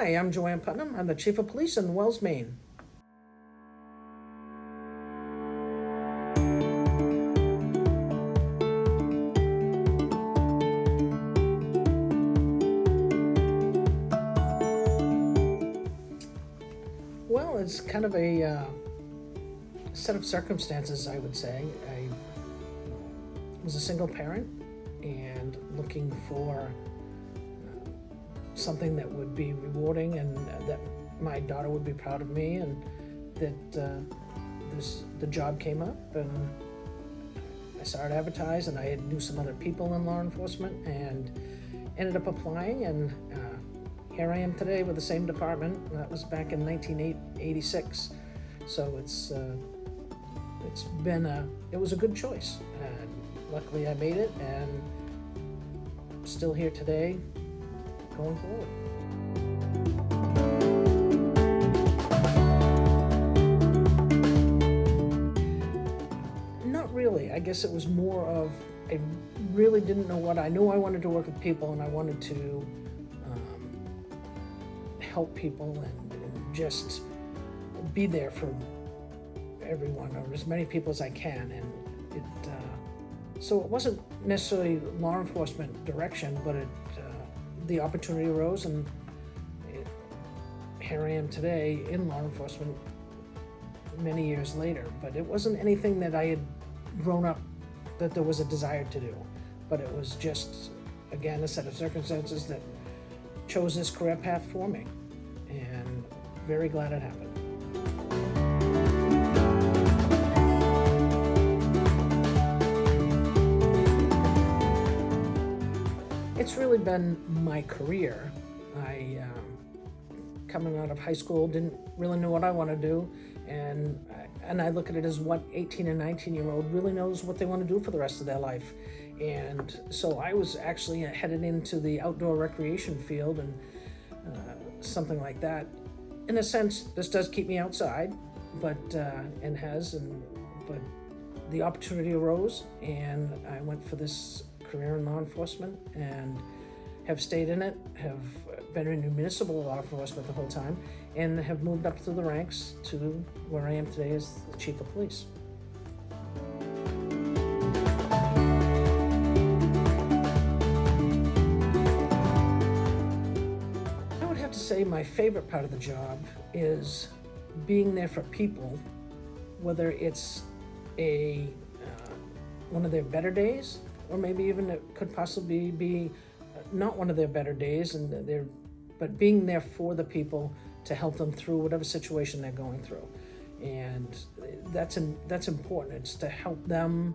Hi, I'm Joanne Putnam. I'm the Chief of Police in Wells, Maine. Well, it's kind of a set of circumstances, I would say. I was a single parent and looking for something that would be rewarding and that my daughter would be proud of me, and that the job came up, and I saw it advertised, and I knew some other people in law enforcement and ended up applying, and here I am today with the same department. That was back in 1986, so it was a good choice, and luckily I made it, and I'm still here today going forward. Not really. I guess it was more of, I really didn't know what. I knew I wanted to work with people, and I wanted to help people and just be there for everyone, or as many people as I can. And so it wasn't necessarily law enforcement direction, but the opportunity arose, and here I am today in law enforcement many years later. But it wasn't anything that I had grown up that there was a desire to do, but it was just, again, a set of circumstances that chose this career path for me, and very glad it happened. It's really been my career. I, coming out of high school, didn't really know what I want to do, and I look at it as what 18 and 19-year-old really knows what they want to do for the rest of their life. And so I was actually headed into the outdoor recreation field and something like that. In a sense, this does keep me outside, but the opportunity arose, and I went for this career in law enforcement and have stayed in it, have been in municipal law enforcement the whole time, and have moved up through the ranks to where I am today as the Chief of Police. I would have to say my favorite part of the job is being there for people, whether it's one of their better days, or maybe even it could possibly be not one of their better days, but being there for the people to help them through whatever situation they're going through. And that's important. It's to help them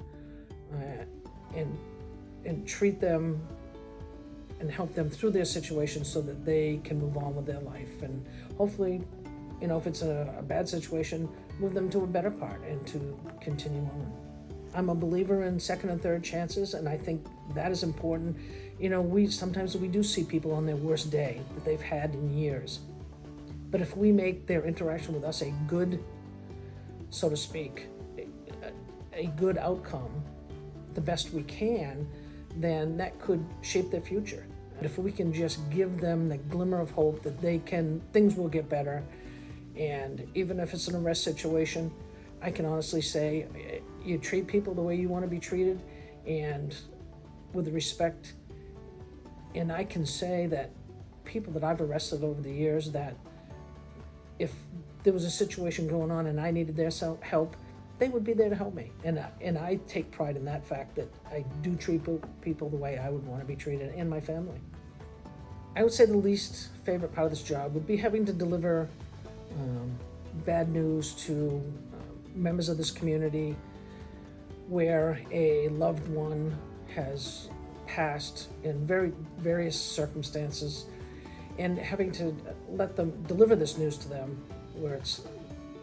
and treat them and help them through their situation so that they can move on with their life. And hopefully, if it's a bad situation, move them to a better part and to continue on. I'm a believer in second and third chances, and I think that is important. Sometimes we do see people on their worst day that they've had in years. But if we make their interaction with us a good, so to speak, a good outcome, the best we can, then that could shape their future. And if we can just give them the glimmer of hope that things will get better, and even if it's an arrest situation, I can honestly say you treat people the way you want to be treated, and with respect. And I can say that people that I've arrested over the years, that if there was a situation going on and I needed their help, they would be there to help me. And I take pride in that fact, that I do treat people the way I would want to be treated, and my family. I would say the least favorite part of this job would be having to deliver bad news to members of this community where a loved one has passed in various circumstances, and having to let them deliver this news to them where it's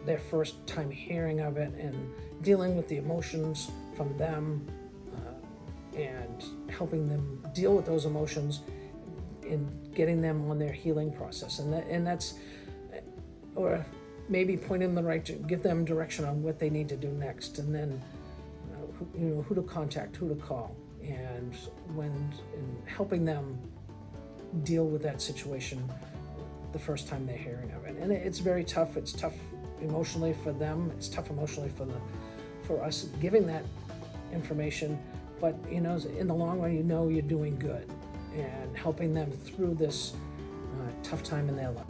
their first time hearing of it, and dealing with the emotions from them, and helping them deal with those emotions and getting them on their healing process. And that's, or maybe pointing them give them direction on what they need to do next, and then who to contact, who to call, and helping them deal with that situation the first time they're hearing of it. And it's very tough. It's tough emotionally for them. It's tough emotionally for us giving that information. But in the long run, you're doing good and helping them through this tough time in their life.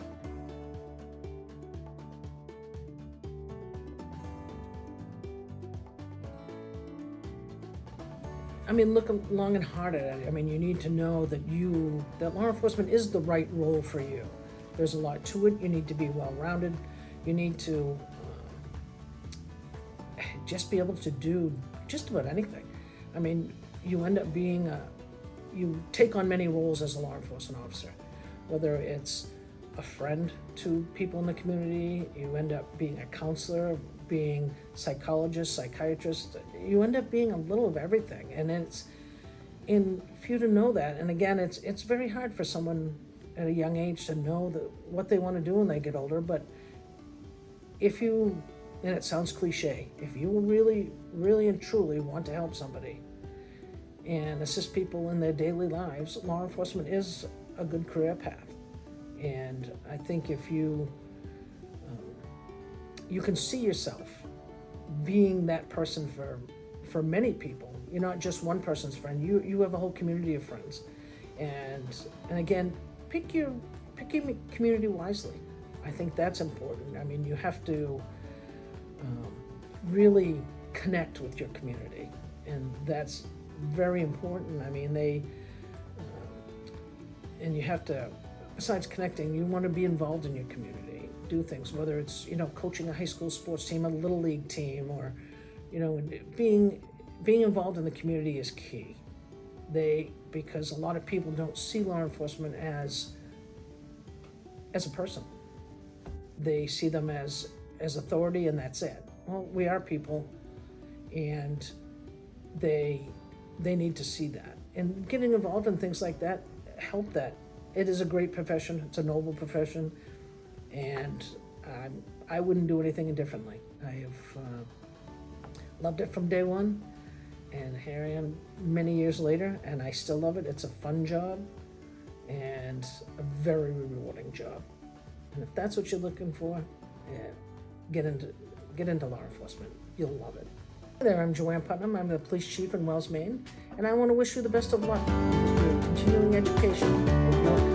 Look long and hard at it. You need to know that law enforcement is the right role for you. There's a lot to it. You need to be well-rounded. You need to just be able to do just about anything. You end up you take on many roles as a law enforcement officer, whether it's a friend to people in the community, you end up being a counselor, being psychologist, psychiatrist, you end up being a little of everything. And for you to know that, and again, it's very hard for someone at a young age to know what they want to do when they get older, but and it sounds cliche, if you really, really and truly want to help somebody and assist people in their daily lives, law enforcement is a good career path. And I think if you can see yourself being that person for many people. You're not just one person's friend. You have a whole community of friends, and again, pick your community wisely. I think that's important. You have to really connect with your community, and that's very important. And you have to, besides connecting, you want to be involved in your community, do things, whether it's, coaching a high school sports team, a little league team, or, being involved in the community is key. Because a lot of people don't see law enforcement as a person. They see them as authority, and that's it. Well, we are people, and they need to see that. And getting involved in things like that help that. It is a great profession. It's a noble profession, and I wouldn't do anything differently. I have loved it from day one, and here I am many years later, and I still love it. It's a fun job and a very rewarding job. And if that's what you're looking for, get into law enforcement. You'll love it. Hi there, I'm Joanne Putnam. I'm the police chief in Wells, Maine, and I want to wish you the best of luck with your continuing education.